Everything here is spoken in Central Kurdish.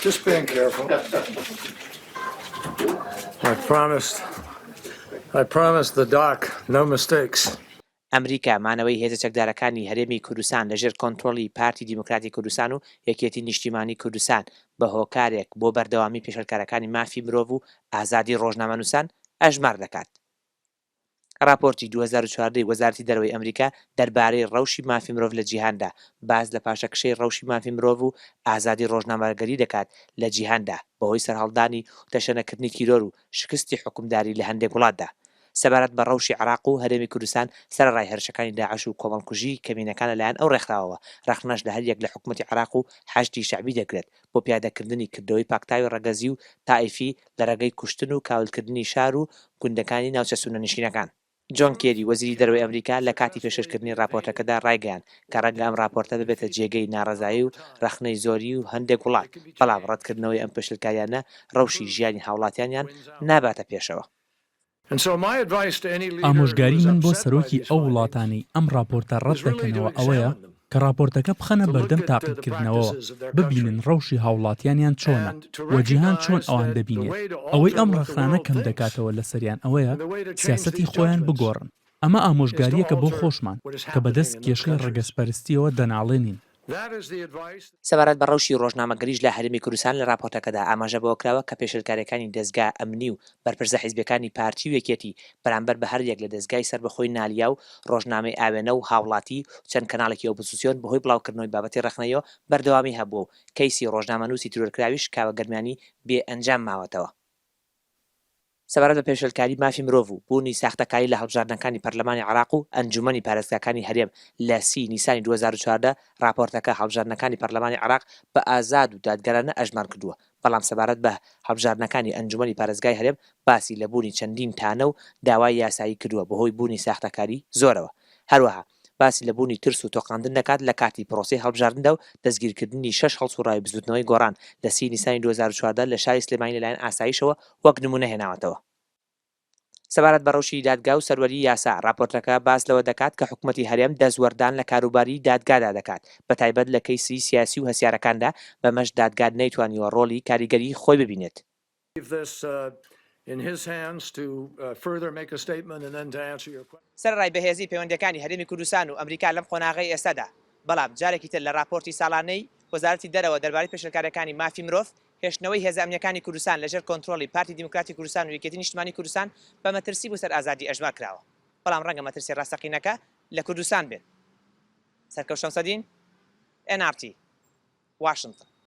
Just being careful. I promised the doc no mistakes. ئەمریکا مانەوەی هێزە چەکدارەکانی هەرێمی کوردستان لەژێر کۆنتڕۆڵی پارتی دیموکراتی کوردستان و یەکێتی نیشتیمانی کوردستان بە هۆکارێک بۆ بەردەوامی پێشەرکارەکانی مافی مرۆڤ و ئازادی ڕۆژنامەنووسان ئەژمار دەکات. راپۆرتی 2014 وەزارەتی دەرەوەی ئەمریکا دەربارەی ڕەوشی مافی مرۆڤ لە جیهاندا باز لە پاشەکشەی ڕەوشی مافی مرۆڤ و ئازادی ڕۆژنامەگەری دەکات لە جیهاندا بەهۆی سەرهەڵدانی و تەشەنەکردنی تیرۆر و شکستی حکومداری لە هەندێک وڵاتدا. سەبارەت بە ڕەوشی عێراق و هەرێمی کوردستان سەرەڕای هێرشەکانی داعش و کۆمەڵکوژی کەمینەکان لەلایەن ئەو ڕێکخراوەوە ڕەخنەش لە هەریەک لە حکومەتی عێراق و حەشدی شەعبی دەکرێت بۆ پیادەکردنی کردەوەی پاکتاوی ڕەگەزی و تائیفی لە ڕێگەی کوشتن و کاولکردنی شار و گوندەکانی ناوچە سونەنشینەکان. جۆن کێری وەزیری دەرەوەی ئەمریکا لە کاتی پێشکردنی راپۆرتەکەدا ڕایگەیاند کە ڕەنگە ئەم راپۆرتە ببێتە جێگەی ناڕەزایی و ڕەخنەی زۆری و هەندێک وڵات، بەڵام ڕەتکردنەوەی ئەم پێشلکاریانە ڕەوشی ژیانی هاوڵاتیانیان ناباتە پێشەوە. ئامۆژگاری من بۆ سەرۆکی ئەو وڵاتانەی ئەم راپۆرتە ڕەت دەکەنەوە ئەوەیە کە راپۆرتەکە بخەنە بەردەم تاقیکردنەوەوە ببینن ڕەوشی هاوڵاتیانیان چۆنە وەجیهان چۆن ئەوان دەبینێت. ئەوەی ئەم ڕەخنانە کەم دەکاتەوە لە سەریان ئەوەیە سیاسەتی خۆیان بگۆڕن. ئەمە ئامۆژگاریەکە بۆ خۆشمان کە بەدەست کێشەی ڕەگەزپەرستیەوە دەناڵێنین. سەبارەت بە ڕەوشی ڕۆژنامەگەریش لە هەرێمی کوردستان لە راپۆرتەکەدا ئاماژە بەوە کراوە کە پێشەرکاریەکانی دەستگا ئەمنی و بەرپرسە حیزبەکانی پارتی و یەکێتی بەرامبەر بە هەریەک لە دەستگای سەربەخۆی نالیا و ڕۆژنامەی ئاوێنە و هاوڵاتی و چەند کەناڵێکی ئۆپۆزیسیۆن بەهۆی بڵاوکردنەوەی بابەتی ڕەخنەیەوە بەردەوامی هەبووە و کەیسی ڕۆژنامەنووسی ترۆرکراویش کاوە گەرمیانی بێ ئەنجام ماوەتەوە. سەبارەت بە پێشەلکاری مافی مرۆڤ و بوونی ساختەکاری لە هەڵبژاردنەکانی پەرلەمانی عێراق و ئەنجومەنی پارێزگاکانی هەرێم لە 30 نیسانی 2014 راپۆرتەکە هەڵبژاردنەکانی پەرلەمانی عێراق بە ئازاد و دادگەرانە ئەژمان کردووە، بەڵام سەبارەت بە هەڵبژاردنەکانی ئەنجومەنی پارێزگای هەرێم باسی لە بوونی چەندین تانە و داوای یاسایی کردووە بەهۆی بوونی ساختەکاری زۆرەوە. هەروەها باسی لە بوونی ترس و تۆقاندن دەکات لە کاتی پرۆسەی هەڵبژاردندا و دەستگیرکردنی 6 هەڵسوڕای بزوتنەوەی گۆڕان لە 30 نیسانی 2014 لە شاری سلێمانی لەلایەن ئاسایشەوە وەک نمونە هێناوەتەوە. سەبارەت بە ڕەوشی دادگا و سەروەری یاسا راپۆرتەکە باس لەوە دەکات کە حکومەتی هەرێم دەزوەردان لە کاروباری دادگادا دەکات بەتایبەت لە کەیسی سیاسی و هەسیارەکاندا بەمەش دادگا نەیتوانیوە ڕۆڵی کاریگەری خۆی ببینێت. سەرڕای بەهێزی پەیوەندیەکانی هەرێمی کوردستان و ئەمریکا لەم قۆناغەی ئێستادا، بەڵام جارێکی تر لە راپۆرتی ساڵانەی وەزارەتی دەرەوە دەربارەی پێشەرکاریەکانی مافی مرۆڤ هێشتنەوەی هێزە ئەمنیەکانی کوردستان لەژێر کۆنتڕۆڵی پارتی دیموکراتی کوردستان و یەکێتی نیشتیمانی کوردستان بە مەترسی بۆ سەر ئازادی ئەژمار کراوە، بەڵام ڕەنگە مەترسی ڕاستەقینەکە لە کوردستان بێت. سەرکەوت شەمسەدین، NRT، واشنگتن.